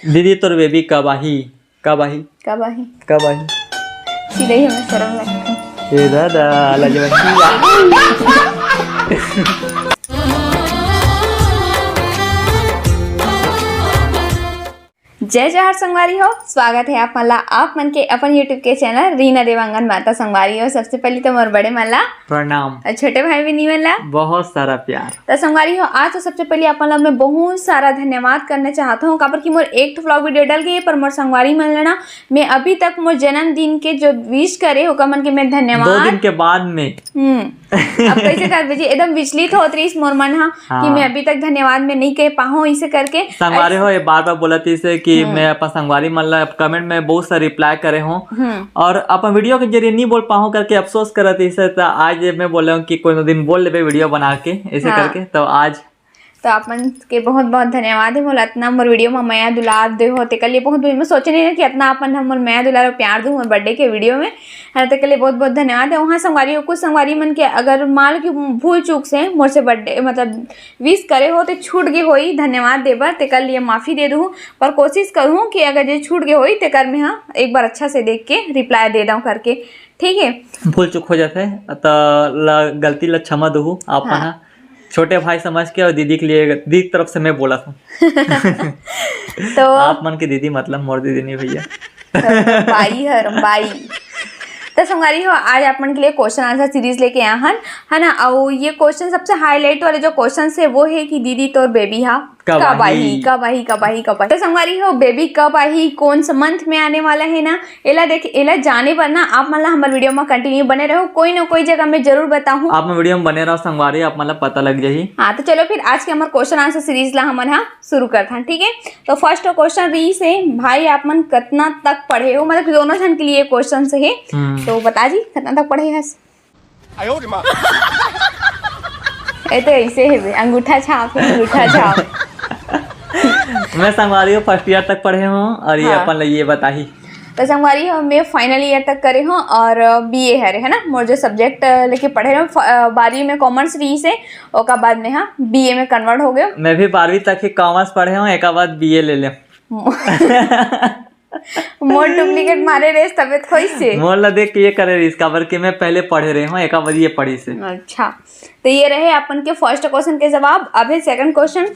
दीदी तोर बेबी कब आही कब आही कब आही कब आही सीधे ही हमें शर्म लगती ए दादा लजवंती जय जवाहर संगवारी हो। स्वागत है आप मला आप मन के अपन यूट्यूब के चैनल रीना देवांगन माता संगवारी हो। सबसे पहले तो मोर बड़े मला प्रणाम और छोटे भाई भी नहीं मला बहुत सारा प्यार। तो संगवारी हो आज तो सबसे पहले अपन ला मैं बहुत सारा धन्यवाद करना चाहता हूँ काबर की मोर एक तो व्लॉग वीडियो डल गई है पर मोर संगवारी मन लेना मैं अभी तक मोर जन्मदिन के जो विश करे हो मन के मैं धन्यवाद 2 दिन के बाद में अब कैसे कर भेजी एकदम विचलित होत रही मोर मन कि मैं अभी तक धन्यवाद में नहीं कह पाऊँ इसे करके संगवारी हो ये बार बार बोला थी से कि मैं अपन संगवारी मतलब कमेंट में बहुत सारे रिप्लाई करे हूँ और अपन वीडियो के जरिए नहीं बोल पाऊँ करके अफसोस करत इसे। तो आज मैं बोल रहा हूँ कि कोई दिन बोल ले वीडियो बना के ऐसे करके तो आज तो अपन के बहुत बहुत धन्यवाद है बोला इतना मोर वीडियो में माया दुलार दे होते के लिए बहुत मैं सोचे नहीं कि इतना अपन हम माया दुलार और प्यार दूँ बर्थडे के वीडियो में है तो के लिए बहुत बहुत धन्यवाद है। वहाँ संगवारी कुछ संगवारी मन के अगर मान लो कि भूल चूक से मोर से बर्थडे मतलब विश करे हो तो छूट गई होई धन्यवाद देबर ते कर लिए माफ़ी दे दूँ पर कोशिश करूँ कि अगर ये छूट गई होई तो कर मैं हाँ एक बार अच्छा से देख के रिप्लाई दे दूँ करके ठीक है। भूल चूक हो जाते तो गलती ला क्षमा दूँ आप हाँ। छोटे भाई समझ के और दीदी के लिए दीदी की तरफ से मैं बोला था तो आप मन की दीदी मतलब मोर दीदी नहीं भैया बाई हर बाई तो संगवारी हो आज आप मन के लिए क्वेश्चन आंसर सीरीज लेके आए हैं है ना। और ये क्वेश्चन सबसे हाईलाइट वाले जो क्वेश्चन है वो है कि दीदी तोर बेबी हा कब आई तो संगवारी हो बेबी कब आई कौन सा मंथ में आने वाला है ना एला देख एला जाने पर ना आप मतलब हमारे वीडियो में कंटिन्यू बने रहो कोई ना कोई जगह मैं जरूर बताऊँ आप वीडियो में बने रहो संगवारी आप मतलब पता लग जाही। हाँ तो चलो फिर आज के हमारे क्वेश्चन आंसर सीरीज ला हम यहाँ शुरू करते हैं ठीक है। तो फर्स्ट क्वेश्चन रही से भाई आप मन कितना तक पढ़े हो मतलब दोनों जन के लिए क्वेश्चन से है तो बता जी कितना तक पढ़े है ये तो ऐसे है अंगूठा छाप मैं संगवारी फर्स्ट ईयर तक पढ़े हूँ और ये अपन ये बताही तो संगवारी मैं फाइनल ईयर तक करे हूँ और बीए है ना मोर जो सब्जेक्ट लेके पढ़े रहे 12वीं में कॉमर्स रही से और बाद में हाँ बीए में कन्वर्ट हो गया। मैं भी 12वीं तक ही कॉमर्स पढ़े हूँ एक बाद बीए ले ले मोर डुप्लीकेट मारे रेस तबियत होई से मोर ला देख के ये करे रेस काबर के मैं पहले पढ़े रहे हूँ एक बाद ये पढ़ी से। अच्छा तो ये रहे अपन के फर्स्ट क्वेश्चन के जवाब। अब है सेकंड क्वेश्चन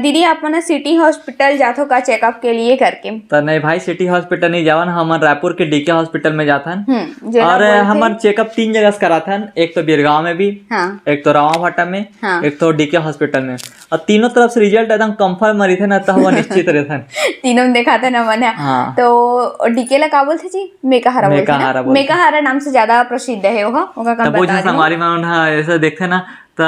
दीदी अपन सिटी हॉस्पिटल जातो का चेकअप के लिए करके तो नहीं भाई सिटी हॉस्पिटल नहीं जावन हम रायपुर के डीके हॉस्पिटल में जाथन और हमार चेकअप 3 जगह से कराथन एक तो बिरगांव में भी एक तो रावाभाटा में एक तो डीके हॉस्पिटल में और तीनों तरफ से रिजल्ट एकदम कंफर्म मरी थे ना तो हुआ निश्चित रहथन तीनों में देखा था ना मन तो डीके ला का बोलते जी मेकाहारा नाम से ज्यादा प्रसिद्ध है वो हमारी में ऐसा देखते ना तो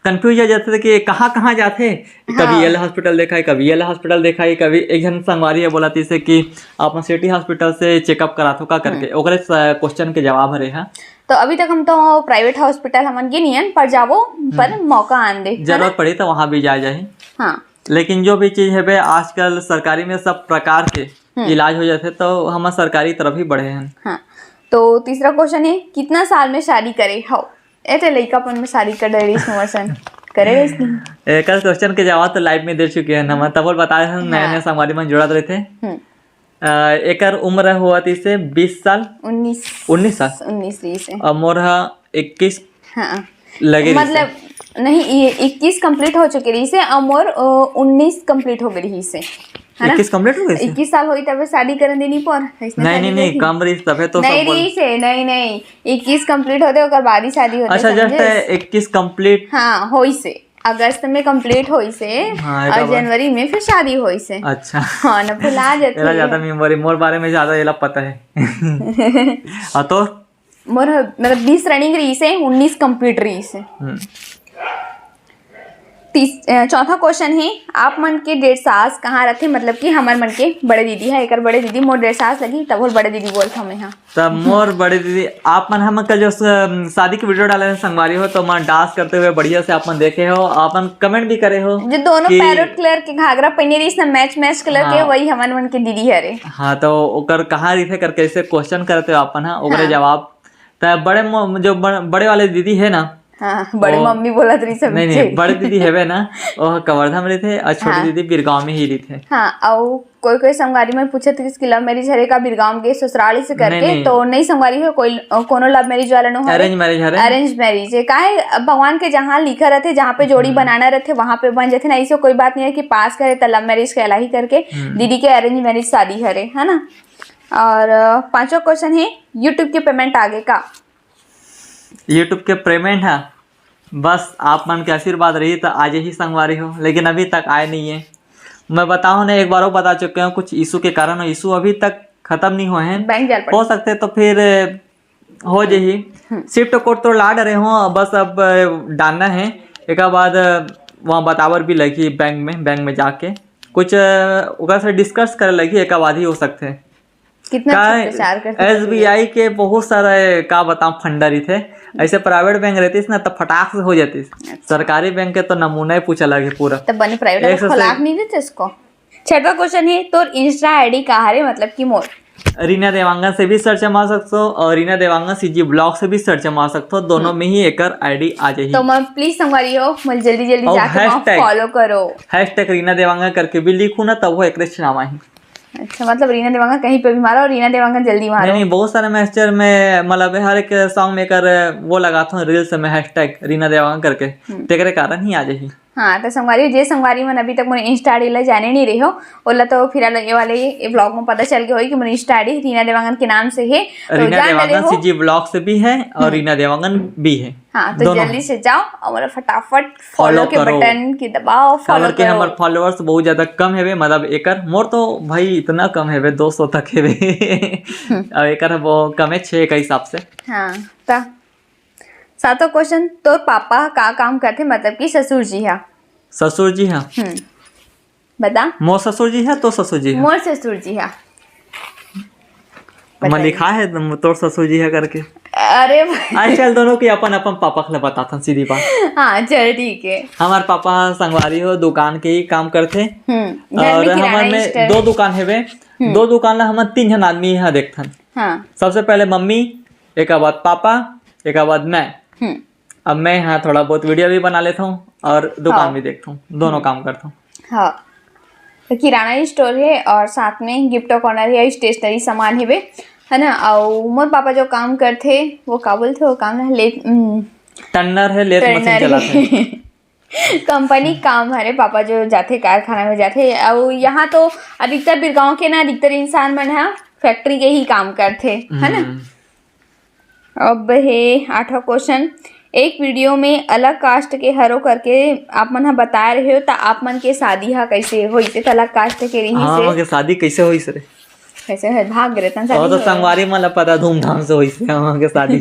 कंफ्यूज हो जाते थे कि कहाँ जाते कभी एल हॉस्पिटल देखा है कभी एल हॉस्पिटल देखा है कभी एक जन संगवारी है बोला से कि आप सिटी हॉस्पिटल से चेकअप करा का करके ओकरे क्वेश्चन के जवाब रहे हैं। तो अभी तक हम तो प्राइवेट हॉस्पिटल हमन के नहीं पर जाबो पर मौका आन दे जरूरत पड़ी तो वहाँ भी जाए हाँ। लेकिन जो भी चीज है आजकल सरकारी में सब प्रकार के इलाज हो जाते तो हम सरकारी तरफ ही बढ़े हैं। हाँ। तो तीसरा क्वेश्चन है कितना साल में शादी करे हो ऐसे लड़कापन में शादी कर रही करे इसकी एक क्वेश्चन के जवाब तो लाइव में दे चुके हैं हम तब बताए हैं नए नए संगवारी में जुड़ा रहे थे। एक उम्र हुआ थी से 20 साल 19 से और मोर 21 लगे मतलब नहीं 21 कंप्लीट हो चुकी रही से और मोर 19 कंप्लीट हो गई से 21 कंप्लीट हो गई 21 साल होई तब शादी करन देनी पर नहीं कम रही तबे तो नहीं रही से नहीं 21 कंप्लीट होते ओकर बाद ही शादी होते। अच्छा जस्ट 21 कंप्लीट हाँ होई से अगस्त में कंप्लीट होई से और जनवरी में फिर शादी होई से। अच्छा हाँ ना भुला जाते एला ज्यादा मेमोरी मोर बारे में ज्यादा एला पता है हां तो मोर मतलब 20 रनिंग रही से 19 कंप्लीट रही से। चौथा क्वेश्चन है आप मन के 1.5 सास कहाँ रखे मतलब कि हमार मन के बड़े दीदी है एक बड़े दीदी मोर 1.5 सास लगी तब बड़े दीदी बोलते हमें हाँ तब मोर बड़े दीदी आप मन हम का जो शादी की वीडियो डाले संगवारी हो तो मन डांस करते हुए बढ़िया से आप मन देखे हो आप मन कमेंट भी करे हो जो दोनों पैरोट कलर के घाघरा पहने रही ना मैच कलर के वही हमार मन के दीदी है रे। हाँ तो ओकर कहाँ रही थे करके ऐसे क्वेश्चन करते हो अपन ओकरे जवाब तो बड़े जो बड़े वाले दीदी है ना हाँ, बड़े मम्मी बोला तरी सब नहीं बड़े दीदी हेवे ना वो कवर्धा में रहे थे और छोटी दीदी बिरगांव में ही रही थे। हाँ, और कोई संगवारी में पूछे थे कि लव मैरिज हरे का बिरगांव के ससुराली से करके नहीं। तो नहीं संगवारी हो कोई कोनो लव मैरिज वाला नो है, अरेंज मैरिज है। काहे भगवान के जहाँ लिखा रहते जहाँ पे जोड़ी बनाना रहते वहां पे बन जाते ना, ऐसे कोई बात नहीं है कि पास करे तो लव मैरिज कहला ही करके दीदी के अरेंज मैरिज शादी हरे है ना। और 5वां क्वेश्चन है यूट्यूब के पेमेंट आगे का? यूट्यूब के पेमेंट है बस आप मन के आशीर्वाद रही तो आज ही संगवारी हो, लेकिन अभी तक आए नहीं है। मैं बताऊं ना एक बार बता चुके हूँ कुछ इशू के कारण, इशू अभी तक खत्म नहीं हुए हैं, बैंक जाल हो सकते तो फिर हो जाही। शिफ्ट कोड तो ला डरे हो, बस अब डालना है एक बाद वहाँ बतावर भी लगी बैंक में जाके कुछ ओकरा से डिस्कस करे लगी, एक बाद ही हो सकते हैं। कितना प्रचार करते SBI के बहुत सारे का बताऊं फंडर थे, ऐसे प्राइवेट बैंक रहती ना तो फटाक से हो जाती। सरकारी बैंक के तो नमूना ही पूछा लगे पूरा, तब बने प्राइवेट खोलाक नहीं देते इसको। 6वां क्वेश्चन है तो इंस्टा आईडी कहाँ है, मतलब कि मोर रीना देवांगन से भी सर्च मार सकते हो और रीना देवांगन CG ब्लॉग से भी सर्च मार सकते हो, दोनों में ही एक आईडी आ जाएगी। तो मैं प्लीज संगवारी हो मुझे जल्दी जाके फॉलो करो, हैशटैग रीना देवांगन करके भी लिखू ना तब वो एक नाम आई। अच्छा, मतलब रीना देवांगन कहीं पे भी मारो और रीना देवांगन जल्दी मारो। नहीं बहुत सारे मैसेंजर में मतलब हर एक सॉन्ग में कर वो लगाता हूँ रील्स में हैशटैग रीना देवांगन करके, तेरे कारण ही आ जाएगी। हाँ, तो संगवारी जे संगवारी मन अभी तक मुझे इंस्टा आईडी ला जाने नहीं रही हो ओला तो फिर ये वाले ये ब्लॉग में पता चल गया होगी कि मेरी इंस्टा आईडी रीना देवांगन के नाम से है, तो रीना देवांगन CG ब्लॉग से भी है और रीना देवांगन भी है। हाँ, तो जल्दी से जाओ और फटाफट फॉलो के बटन की दबाओ, फॉलो के हमारे फॉलोअर्स बहुत ज्यादा कम है, मतलब एकर मोर तो भाई इतना कम है 200 तक है और एकर वो कम है 6 के हिसाब से। हाँ, तो 7वां क्वेश्चन तो पापा का काम करते, मतलब कि ससुर जी है। ससुर जी हाँ बता। मोर ससुर जी है तो ससुर जी है, मोर ससुर जी है मैं लिखा है तोर ससुर जी है करके। अरे आजकल दोनों की अपन अपन पापा के बताता सीधी बात। हाँ चल ठीक है। हमारे पापा संगवारी हो दुकान के ही काम करते और हमारे में 2 दुकान है वे 2 दुकान ला हम 3 जन आदमी यहाँ देखथन। हाँ। सबसे पहले मम्मी, एक बाद पापा, एक बाद मैं। अब मैं यहाँ थोड़ा बहुत वीडियो भी बना लेता हूँ और दुकान भी देखता हूँ, दोनों काम करता हूँ। हाँ, तो किराना स्टोर है और साथ में गिफ्ट कॉर्नर है, स्टेशनरी सामान है ना। और मोर पापा जो काम करते वो का बोलते वो काम है टन्नर है, लेथ मशीन चलाते कंपनी काम है। पापा जो जाते कारखाना में जाते और यहाँ तो अधिकतर बिरगांव के ना अधिकतर इंसान मन है फैक्ट्री के ही काम करते है ना। अब है 8वां क्वेश्चन, एक वीडियो में अलग कास्ट के हरो करके आप मन बता रहे हो तो आप मन के शादी हा कैसे होई थे, अलग कास्ट के रही से हां के शादी कैसे होई सर, कैसे है भाग गए तन शादी और तो संगवारी मला पता धूमधाम से होई से हम के शादी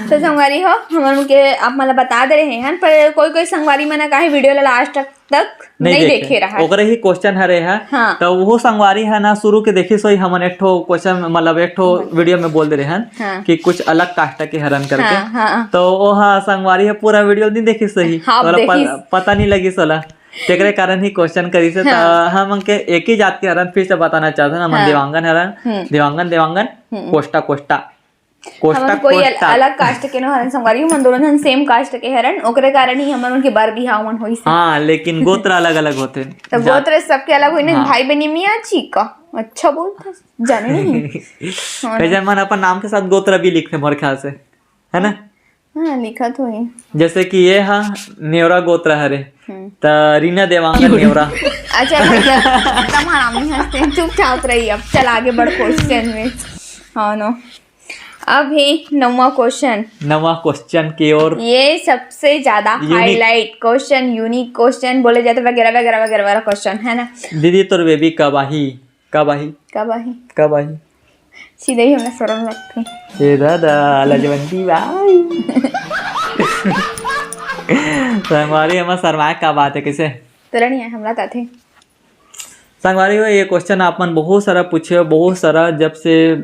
तो संगवारी हो हम के आप मला बता दे रहे हैं, पर कोई संगवारी मना काहे वीडियो ला लास्ट तक नहीं देखे रहा है। ओकरे ही क्वेश्चन हरे है। हाँ। तो वो संगवारी है ना शुरू के देखी सोई हमन एक ठो क्वेश्चन मतलब एक ठो वीडियो में बोल दे रहे हैं। हाँ। कि कुछ अलग कास्ट के हरन करके। हाँ, हाँ। तो वो हाँ संगवारी है पूरा वीडियो नहीं देखी सही। हाँ, पता नहीं लगी सोला तेरे कारण ही क्वेश्चन करी से। हाँ। हम के एक ही जात के हरन फिर से बताना चाहते हैं। हाँ। देवांगन हरन देवांगन कोष्टा हमन कोई अलग कास्ट के न हरन संगवारी हम दोनों जन सेम कास्ट के हरन ओकरे कारण ही हमन उनके बार बिहाव मन होई से। हां, लेकिन गोत्र अलग अलग होते तो गोत्र सबके अलग होई ना। हाँ। भाई बहनी मियां चिका अच्छा बोलता जाने नहीं कैसे मन अपन नाम के साथ गोत्र भी लिखते मोर ख्याल से है ना। हाँ लिखा तो है, जैसे कि ये हाँ नेवरा गोत्र हरे त रीना देवांगन नेवरा। अच्छा भैया तुम्हारा नाम नहीं हंसते चुपचाप रही। अब चल आगे बढ़ क्वेश्चन में। हाँ नो अब है 9वां क्वेश्चन की ओर। ये सबसे ज्यादा हाईलाइट क्वेश्चन, यूनिक क्वेश्चन बोले जाते वगैरह वगैरह वगैरह वाला क्वेश्चन है ना। दीदी तोर बेबी कब आई सीधे ही हमने शर्म लगती ए दादा लजवंती भाई संगवारी हम शर्माए का बात है कैसे तेरा नहीं है हमरा ताथे संगवारी हो। ये क्वेश्चन आपन बहुत सारा पूछे, बहुत सारा जब से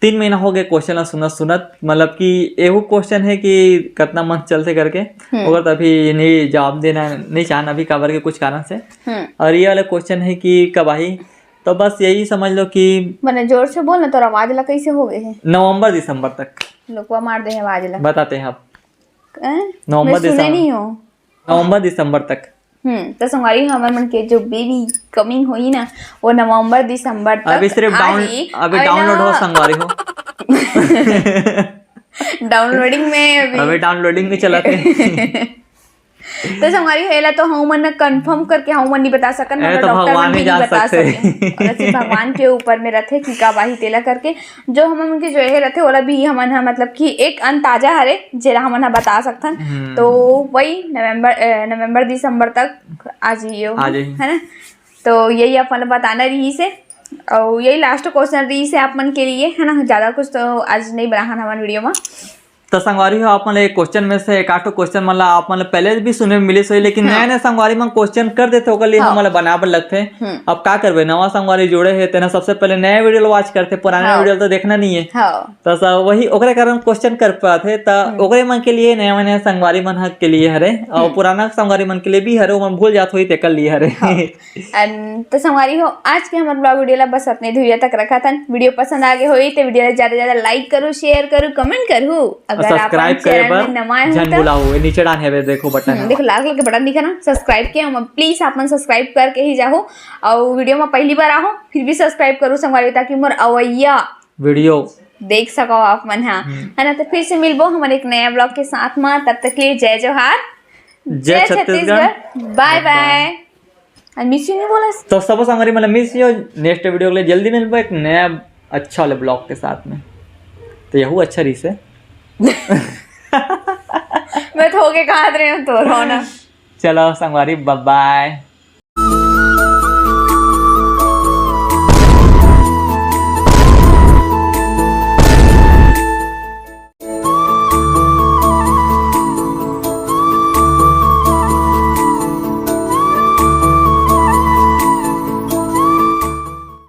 3 महीना हो गए क्वेश्चन सुनत मतलब कि एगो क्वेश्चन है कि कितना मंथ चलते करके अगर तभी नहीं जवाब देना नहीं चाहना अभी काबर के कुछ कारण से। और ये वाला क्वेश्चन है कि कब आई तो बस यही समझ लो कि मैंने जोर से बोल ना, तो आवाज ला कैसे हो गए है? नवंबर दिसंबर तक लोगवा मार दे आवाज ला, बताते हैं आप। मैं सुने नहीं हो। नवंबर दिसंबर तक। तो संगवारी हमार मन के जो बेबी कमिंग हुई ना, वो नवंबर दिसंबर तक। अभी सिर्फ डाउनलोड हो संगवारी हो। डाउनलोडिंग में अभी डाउनलोडिंग में चला थे। तो संगवारी हेला तो हम मन कंफर्म करके हम मन नहीं बता सकन, मगर तो डॉक्टर भगवान मन भी ही नहीं जान बता सकते। सके। और सिर्फ भगवान के ऊपर में रहते कि का बाही तेला करके जो हम मन के जो है रहते ओला भी हमन हा मतलब कि एक अंदाजा हरे जेला हमन हा बता सकथन। तो वही नवंबर दिसंबर तक आ जाइयो, है ना। तो यही अपन बताना रही से, और यही लास्ट क्वेश्चन रही से आप मन के लिए, है ना। ज्यादा कुछ तो आज नहीं बना हमारे वीडियो में। तो संगवारी हो आप एक क्वेश्चन में से एक आठो क्वेश्चन मतलब आप मतलब पहले भी सुने में मिले सोई, लेकिन नया नया संगवारी में क्वेश्चन कर देते हो लिए हम बनाबर लगते। अब क्या करबे, नवा संगवारी जुड़े है तेना सबसे पहले नया वीडियो वॉच करते, पुराना वीडियो तो देखना नहीं है। तो वही ओकरे कारण क्वेश्चन कर पाते। तो ओकरे मन के लिए नया नया संगवारी मन के लिए हरे, और पुराना संगवारी मन के लिए भी हरे, मन भूल जात हुई ते कर लिए हरे। तो संगवारी हो आज के हमारे ब्लॉग वीडियो ला बस अपने धुरिया तक रखा था। वीडियो पसंद आगे हुई तो वीडियो ज्यादा ज्यादा लाइक करो, शेयर करो, कमेंट करो। सब्सक्राइब करे पर जन बुलाओ, नीचे डान है देखो बटन, देखो लाल कलर के बटन दिखा ना, सब्सक्राइब किया प्लीज आप मन सब्सक्राइब करके ही जाओ। और वीडियो में पहली बार आओ फिर भी सब्सक्राइब करो संगवारी, ताकि मोर अवैया वीडियो देख सको आप मन, हाँ है ना। तो फिर से मिलबो हमारे एक नया ब्लॉग के साथ में, तब तक के लिए जय जोहार, जय Chhattisgarh, bye bye. I miss you नहीं बोला तो सब संगवारी मतलब मिस यू। नेक्स्ट वीडियो के लिए जल्दी मिलबो एक नया अच्छा वाले ब्लॉग के साथ में। तो यहू अच्छा रही से। मैं थोके कहा रही हूँ तो रोना। चलो संगवारी बाय बाय।